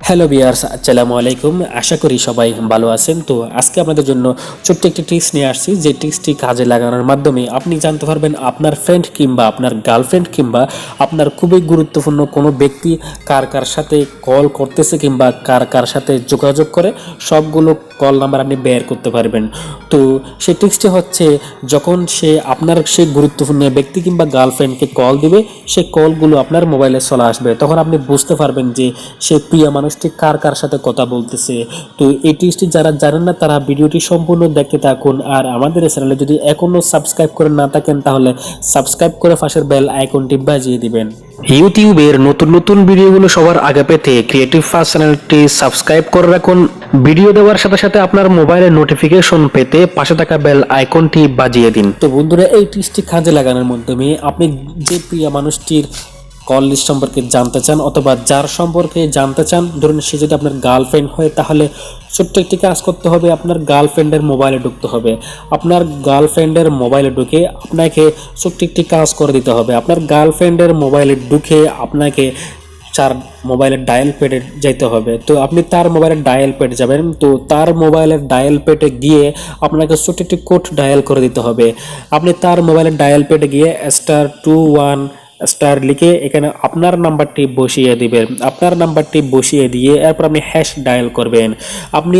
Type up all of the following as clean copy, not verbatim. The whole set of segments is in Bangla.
হ্যালো ভিউয়ার্স, আসসালামু আলাইকুম। আশা করি সবাই ভালো আছেন। তো আজকে আপনাদের জন্য ছোট্ট একটি ট্রিক্স নিয়ে আসছি, যে ট্রিক্সটি কাজে লাগানোর মাধ্যমে আপনি জানতে পারবেন আপনার ফ্রেন্ড কিংবা আপনার গার্লফ্রেন্ড কিংবা আপনার খুবই গুরুত্বপূর্ণ কোনো ব্যক্তি কার কার সাথে কল করতেছে কিংবা কার কার সাথে যোগাযোগ করে সবগুলো কল নাম্বার আপনি বের করতে পারবেন। তো সেই ট্রিক্সটি হচ্ছে, যখন আপনার সেই গুরুত্বপূর্ণ ব্যক্তি কিংবা গার্লফ্রেন্ডকে কল দিবে, সেই কলগুলো আপনার মোবাইলে চলে আসবে। তখন আপনি বুঝতে পারবেন যে সে প্রিয় মানুষটি কার কার সাথে কথা বলতেছে। তো এই টিপসটি যারা জানেন না তারা ভিডিওটি সম্পূর্ণ দেখতে থাকুন। আর আমাদের চ্যানেলে যদি এখনো সাবস্ক্রাইব করে না থাকেন তাহলে সাবস্ক্রাইব করে পাশের বেল আইকনটি বাজিয়ে দিবেন। ইউটিউবের নতুন নতুন ভিডিওগুলো সবার আগে পেতে ক্রিয়েটিভ ফার্স্ট চ্যানেলটি সাবস্ক্রাইব করে রাখুন। ভিডিও দেওয়ার সাথে সাথে আপনার মোবাইলে নোটিফিকেশন পেতে পাশে থাকা বেল আইকনটি বাজিয়ে দিন। তো বন্ধুরা, এই টিপসটি কাজে লাগানোর মাধ্যমে আপনি যে প্রিয় মানুষটির কল লিস্ট সম্পর্কে জানতে চান অথবা যার সম্পর্কে জানতে চান, ধরুন সে যদি আপনার গার্লফ্রেন্ড হয়, তাহলে ছোট্ট একটি কাজ করতে হবে, আপনার গার্লফ্রেন্ডের মোবাইলে ঢুকতে হবে। আপনার গার্লফ্রেন্ডের মোবাইলে ঢুকে আপনাকে ছোট্ট একটি কাজ করে দিতে হবে। আপনার গার্লফ্রেন্ডের মোবাইলে ঢুকে আপনাকে চার মোবাইলের ডায়াল প্যাডে যেতে হবে। তো আপনি তার মোবাইলের ডায়াল প্যাড যাবেন। তো তার মোবাইলের ডায়াল প্যাডে গিয়ে আপনাকে ছোট্ট একটি কোড ডায়াল করে দিতে হবে। আপনি তার মোবাইলের ডায়াল প্যাডে গিয়ে *21 স্টার লিখে এখানে আপনার নাম্বারটি বসিয়ে দিবেন। আপনার নাম্বারটি বসিয়ে দিয়ে এরপর আপনি হ্যাশ ডায়াল করবেন। আপনি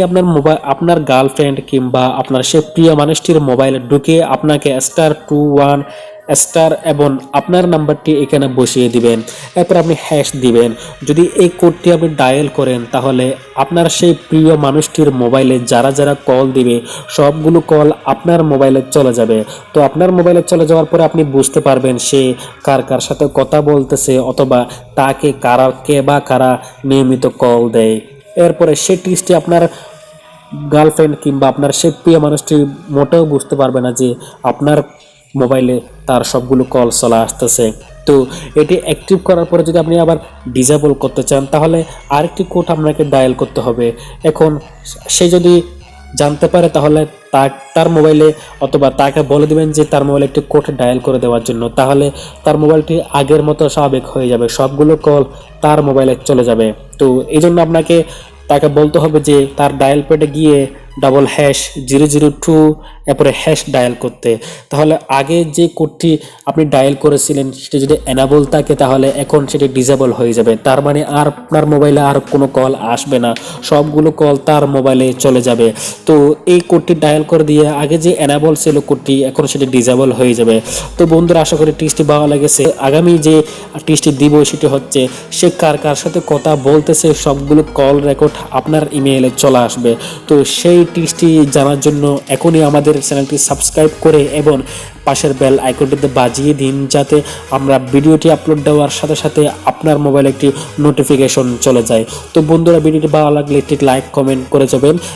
আপনার গার্লফ্রেন্ড কিংবা আপনার সে প্রিয় মানুষটির মোবাইলে ঢুকে আপনাকে *21 স্টার এবং আপনার নাম্বারটি এখানে বসিয়ে দিবেন। এরপর আপনি হ্যাশ দিবেন। যদি এই কোডটি আপনি ডায়াল করেন তাহলে আপনার সেই প্রিয় মানুষটির মোবাইলে যারা যারা কল দিবে সবগুলো কল আপনার মোবাইলে চলে যাবে। তো আপনার মোবাইলে চলে যাওয়ার পরে আপনি বুঝতে পারবেন সে কার কার সাথে কথা বলতেছে অথবা তাকে কারা নিয়মিত কল দেয়। এরপরে সেই টিপসটি আপনার গার্লফ্রেন্ড কিংবা আপনার সেই প্রিয় মানুষটি মোটেও বুঝতে পারবে না যে আপনার মোবাইলে তার সবগুলো কল চলে আসতেছে। তো এটি অ্যাক্টিভ করার পরে যদি আপনি আবার ডিসেবল করতে চান তাহলে আরেকটি কোড আপনাকে ডায়াল করতে হবে। এখন সে যদি জানতে পারে তাহলে তার মোবাইলে অথবা তাকে বলে দিবেন যে তার মোবাইলে একটি কোড ডায়াল করে দেওয়ার জন্য, তাহলে তার মোবাইলটি আগের মতো স্বাভাবিক হয়ে যাবে, সবগুলো কল তার মোবাইলে চলে যাবে। তো এই জন্য আপনাকে তাকে বলতে হবে যে তার ডায়াল প্যাডে গিয়ে #002 এরপরে হ্যাশ ডায়াল করতে। তাহলে আগে যে কোডটি আপনি ডায়াল করেছিলেন সেটি যদি এনাবল থাকে তাহলে এখন সেটি ডিসেবল হয়ে যাবে। তার মানে আর আপনার মোবাইলে আর কোনো কল আসবে না, সবগুলো কল তার মোবাইলে চলে যাবে। তো এই কোডটি ডায়াল করে দিয়ে আগে যে এনাবল ছিল কোডটি এখন সেটি ডিসেবল হয়ে যাবে। তো বন্ধুরা, আশা করি টিপসটি ভালো লেগেছে। আগামী যে টিপসটি দিব সেটি হচ্ছে, সে কার কার সাথে কথা বলতেছে সবগুলো কল রেকর্ড আপনার ইমেইলে চলে আসবে। তো সেই টিপসটি জানার জন্য এখনই আমাদের চ্যানেলটি সাবস্ক্রাইব করে এবং পাশের বেল আইকনটিতে বাজিয়ে দিন, যাতে আমরা ভিডিওটি আপলোড দেওয়ার সাথে সাথে আপনার মোবাইলে একটি নোটিফিকেশন চলে যায়। তো বন্ধুরা, ভিডিওটি ভালো লাগলে একটি লাইক কমেন্ট করে যাবেন